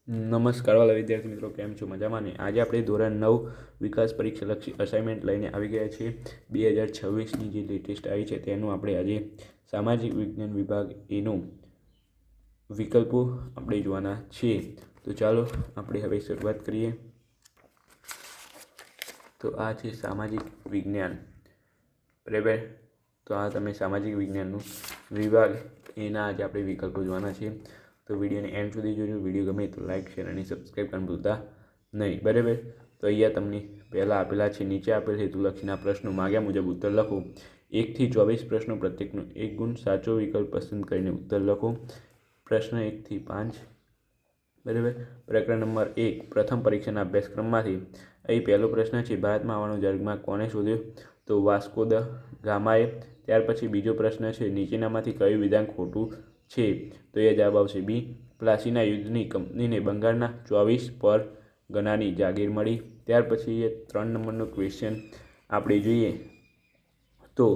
નમસ્કાર વાલા વિદ્યાર્થી મિત્રો, કેમ છો? મજામાં ને? આજે આપણે ધોરણ 9 વિકાસ પરીક્ષાલક્ષી અસાઇનમેન્ટ લઈને આવી ગયા છીએ. 2026ની જે લેટેસ્ટ આવી છે તેનું આપણે આજે સામાજિક વિજ્ઞાન વિભાગ એનું વિકલ્પો આપણે જોવાના છીએ. તો ચાલો આપણે હવે શરૂઆત કરીએ. તો આ છે સામાજિક વિજ્ઞાન, બરાબર. તો આ તમે સામાજિક વિજ્ઞાનનું વિભાગ એના આજે આપણે વિકલ્પો જોવાના છીએ. તો વિડીયોને એન્ડ સુધી જોજો. વિડીયો ગમે તો લાઇક, શેર અને સબસ્ક્રાઈબ કરવાનું ભૂલતા નહીં, બરાબર. તો અહીંયા તમને પહેલાં આપેલા છે, નીચે આપેલ હેતુલક્ષીના પ્રશ્નો માગ્યા મુજબ ઉત્તર લખો. 1 થી 24 પ્રશ્નો, પ્રત્યેકનો 1 ગુણ. સાચો વિકલ્પ પસંદ કરીને ઉત્તર લખો. પ્રશ્ન 1 થી 5, બરાબર. પ્રકરણ નંબર 1, પ્રથમ પરીક્ષાના અભ્યાસક્રમમાંથી અહીં પહેલો પ્રશ્ન છે, ભારતમાં આવવાનો જળમાર્ગ કોણે શોધ્યો? તો વાસ્કો દ ગામાએ. ત્યાર પછી બીજો પ્રશ્ન છે, નીચેનામાંથી કયું વિધાન ખોટું છે? તો એ જવાબ આવશે બી. પ્લાસીના યુદ્ધની કંપનીને બંગાળના 24 પરગનાની જાગીર મળી. ત્યાર પછી એ 3 નંબરનો ક્વેશ્ચન આપણે જોઈએ તો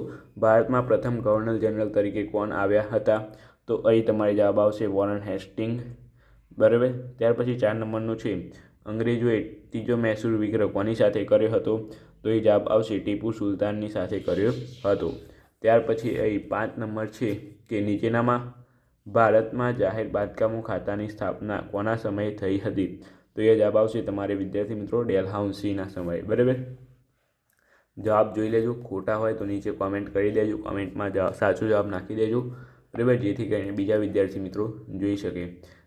ભારતમાં પ્રથમ ગવર્નર જનરલ તરીકે કોણ આવ્યા હતા? તો અહીં તમારે જવાબ આવશે વોરન હેસ્ટિંગ, બરાબર. ત્યાર પછી 4 નંબરનો છે, અંગ્રેજોએ ત્રીજો મૈસૂર વિગ્રહ કોની સાથે કર્યો હતો? તો એ જવાબ આવશે ટીપુ સુલતાનની સાથે કર્યો હતો. ત્યાર પછી અહીં 5 નંબર છે કે નીચેનામાં ભારતમાં જાહેર બાંધકામો ખાતાની સ્થાપના કોના સમયે થઈ હતી? તો એ જવાબ આવશે તમારે વિદ્યાર્થી મિત્રો ડેલહાઉસીના સમયે, બરાબર. જવાબ જોઈ લેજો. ખોટા હોય તો નીચે કોમેન્ટ કરી દેજો, કોમેન્ટમાં સાચો જવાબ નાખી દેજો, બરાબર, જેથી કરીને બીજા વિદ્યાર્થી મિત્રો જોઈ શકે.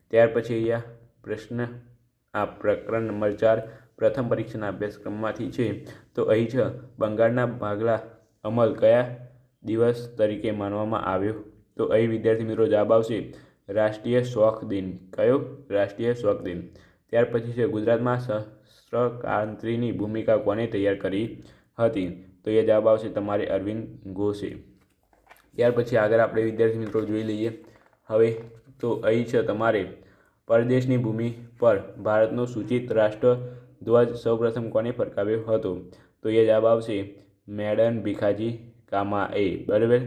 ત્યાર પછી અહીંયા પ્રશ્ન પ્રકરણ નંબર 4, પ્રથમ પરીક્ષાના અભ્યાસક્રમમાંથી છે. તો અહીં છે, બંગાળના ભાગલા અમલ કયા દિવસ તરીકે માનવામાં આવ્યો? તો અહીં વિદ્યાર્થી મિત્રો જવાબ આવશે રાષ્ટ્રીય શોક દિન. કયો? રાષ્ટ્રીય શોક દિન. ત્યાર પછી છે, ગુજરાતમાં સશસ્ત્ર ક્રાંતિની ભૂમિકા કોને તૈયાર કરી હતી? તો એ જવાબ આવશે તમારે અરવિંદ ઘોષે. ત્યાર પછી આગળ આપણે વિદ્યાર્થી મિત્રો જોઈ લઈએ હવે. તો અહીં છે તમારે પરદેશની ભૂમિ પર ભારતનો સૂચિત રાષ્ટ્ર ધ્વજ સૌપ્રથમ કોને ફરકાવ્યો હતો? તો એ જવાબ આવશે મેડન ભીખાજી કામાએ, બરાબર.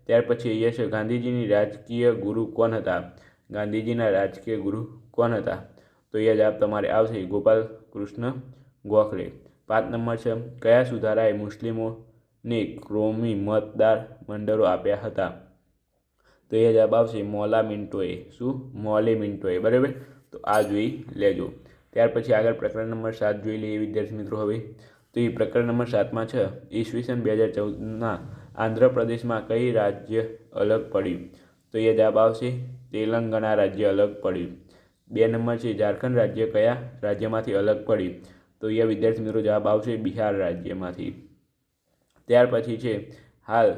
ત્યાર પછી અહીંયા છે, ગાંધીજીની રાજકીય ગુરુ કોણ હતા? ગાંધીજીના રાજકીય ગુરુ કોણ હતા? તો એ જવાબ તમારે આવશે ગોપાલ કૃષ્ણ ગોખલે. 5 નંબર છે, કયા સુધારાએ મુસ્લિમોને ક્રોમી મતદાર મંડળો આપ્યા હતા? તો એ જવાબ આવશે મોલા મિન્ટોએ. શું? મોલે મિન્ટોએ, બરાબર. તો આ જોઈ લેજો. ત્યાર પછી આગળ પ્રકરણ નંબર 7 જોઈ લઈએ વિદ્યાર્થી મિત્રો હવે. તો એ પ્રકરણ નંબર 7માં છે, ઈસવીસન 2014ના આંધ્રપ્રદેશમાં કઈ રાજ્ય અલગ પડ્યું? તો એ જવાબ આવશે તેલંગાણા રાજ્ય અલગ પડ્યું. 2 નંબર છે, ઝારખંડ રાજ્ય કયા રાજ્યમાંથી અલગ પડ્યું? તો એ વિદ્યાર્થી મિત્રો જવાબ આવશે બિહાર રાજ્યમાંથી. ત્યાર પછી છે, હાલ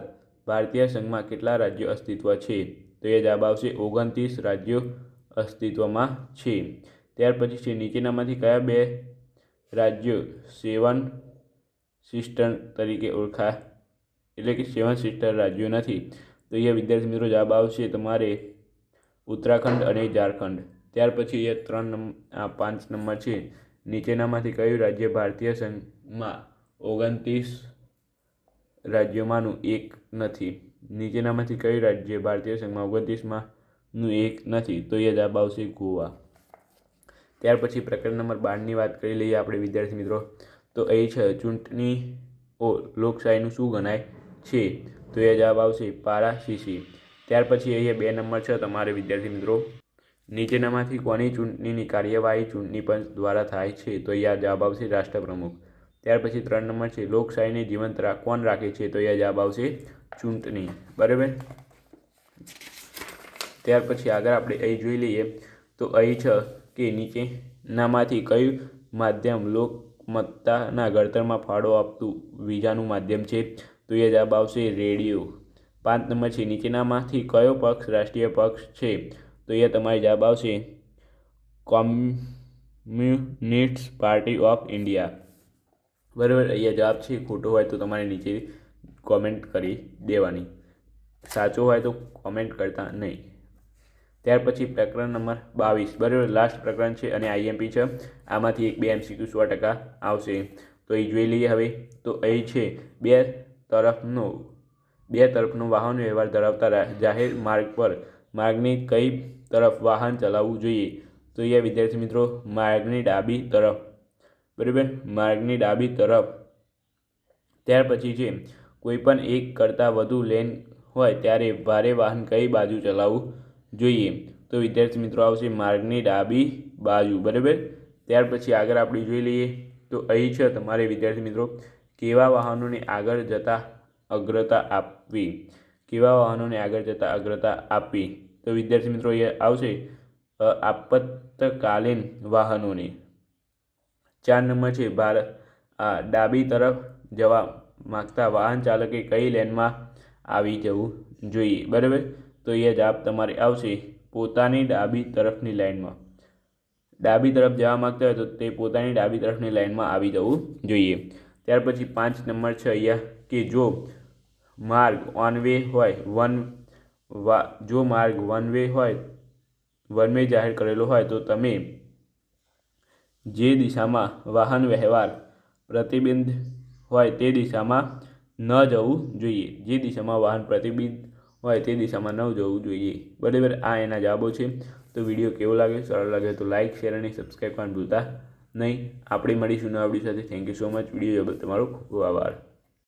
ભારતીય સંઘમાં કેટલા રાજ્યો અસ્તિત્વ છે? તો એ જવાબ આવશે 29 રાજ્યો અસ્તિત્વમાં છે. ત્યાર પછી છે, નીચેનામાંથી કયા 2 રાજ્યો 7 સિસ્ટર તરીકે ઓળખાય, એટલે કે 7 સિસ્ટર રાજ્યો નથી? તો એ વિદ્યાર્થી મિત્રો જવાબ આવશે તમારે ઉત્તરાખંડ અને ઝારખંડ. ત્યાર પછી એ 5 નંબર છે, નીચેનામાંથી કયું રાજ્ય ભારતીય સંઘમાં 29 રાજ્યોમાંનું એક નથી? નીચેનામાંથી કયું રાજ્ય ભારતીય સંઘમાં 29માંનું એક નથી? તો એ જવાબ આવશે ગોવા. ત્યાર પછી પ્રકરણ નંબર 12ની વાત કરી લઈએ આપણે વિદ્યાર્થી મિત્રો. તો અહીં છે, ચૂંટણીઓ લોકશાહીનું શું ગણાય છે? તો એ જવાબ આવશે પારાસીસી. ત્યાર પછી અહીંયા 2 નંબર છે તમારે વિદ્યાર્થી મિત્રો, નીચેનામાંથી કોની ચૂંટણીની કાર્યવાહી ચૂંટણી પંચ દ્વારા થાય છે? તો અહીંયા જવાબ આવશે રાષ્ટ્રપ્રમુખ. ત્યાર પછી 3 નંબર છે, લોકશાહીને જીવંત કોણ રાખે છે? તો અહીંયા જવાબ આવશે ચૂંટણી, બરાબર. ત્યાર પછી આગળ આપણે અહીં જોઈ લઈએ તો અહીં છે કે નીચેનામાંથી કયું માધ્યમ લોકમતના ઘડતરમાં ફાળો આપતું બીજાનું માધ્યમ છે? તો એ જવાબ આવશે રેડિયો. 5 નંબર છે, નીચેનામાંથી કયો પક્ષ રાષ્ટ્રીય પક્ષ છે? તો એ તમારે જવાબ આવશે કોમ્યુનિસ્ટ પાર્ટી ઓફ ઇન્ડિયા, બરાબર. અહીંયા જવાબ છે. ખોટો હોય તો તમારે નીચે કોમેન્ટ કરી દેવાની, સાચો હોય તો કોમેન્ટ કરતા નહીં. ત્યાર પછી પ્રકરણ નંબર 22, બરાબર, લાસ્ટ પ્રકરણ છે અને આઈએમપી છે. આમાંથી 1-2 MCQ 100% આવશે. તો એ જોઈ લઈએ હવે. તો અહીં છે, બે તરફનો વાહન વ્યવહાર ધરાવતા જાહેર માર્ગ પર માર્ગની કઈ તરફ વાહન ચલાવવું જોઈએ? તો અહીંયા વિદ્યાર્થી મિત્રો માર્ગની ડાબી તરફ, બરાબર, માર્ગની ડાબી તરફ. ત્યાર પછી છે કોઈ પણ એક કરતાં વધુ લેન હોય ત્યારે ભારે વાહન કઈ બાજુ ચલાવવું જોઈએ? તો વિદ્યાર્થી મિત્રો આવશે માર્ગની ડાબી બાજુ, બરાબર. ત્યાર પછી આગળ આપણે જોઈ લઈએ તો અહીં છે તમારે વિદ્યાર્થી મિત્રો કેવા વાહનોને આગળ જતાં અગ્રતા આપવી, કેવા વાહનોને આગળ જતાં અગ્રતા આપવી. તો વિદ્યાર્થી મિત્રો અહીંયા આવશે આપતકાલીન વાહનોને. 4 નંબર છે ડાબી તરફ જવા માગતા વાહન ચાલકે કઈ લેનમાં આવી જવું જોઈએ, બરાબર. તો અહીંયા જવાબ તમારે આવશે પોતાની ડાબી તરફની લાઇનમાં. ડાબી તરફ જવા માગતા હોય તો તે પોતાની ડાબી તરફની લાઇનમાં આવી જવું જોઈએ. ત્યાર પછી 5 નંબર છે અહીંયા કે જો માર્ગ ઓન વે હોય જો માર્ગ વન વે જાહેર કરેલો હોય તો તમે જે દિશામાં વાહન વ્યવહાર પ્રતિબંધ હોય તે દિશામાં ન જવું જોઈએ. જે દિશામાં વાહન પ્રતિબંધ હોય તે દિશામાં ન જવું જોઈએ, બરાબર. આ એના જવાબો છે. તો વિડીયો કેવો લાગે, સરળ લાગે તો લાઇક, શેર અને સબસ્ક્રાઈબ કરવાનું ભૂલતા નહીં. આપણે મળીશું નવા વિડીયો સાથે. Thank you so much. Video જોવા બદલ તમારો ખૂબ ખૂબ આભાર.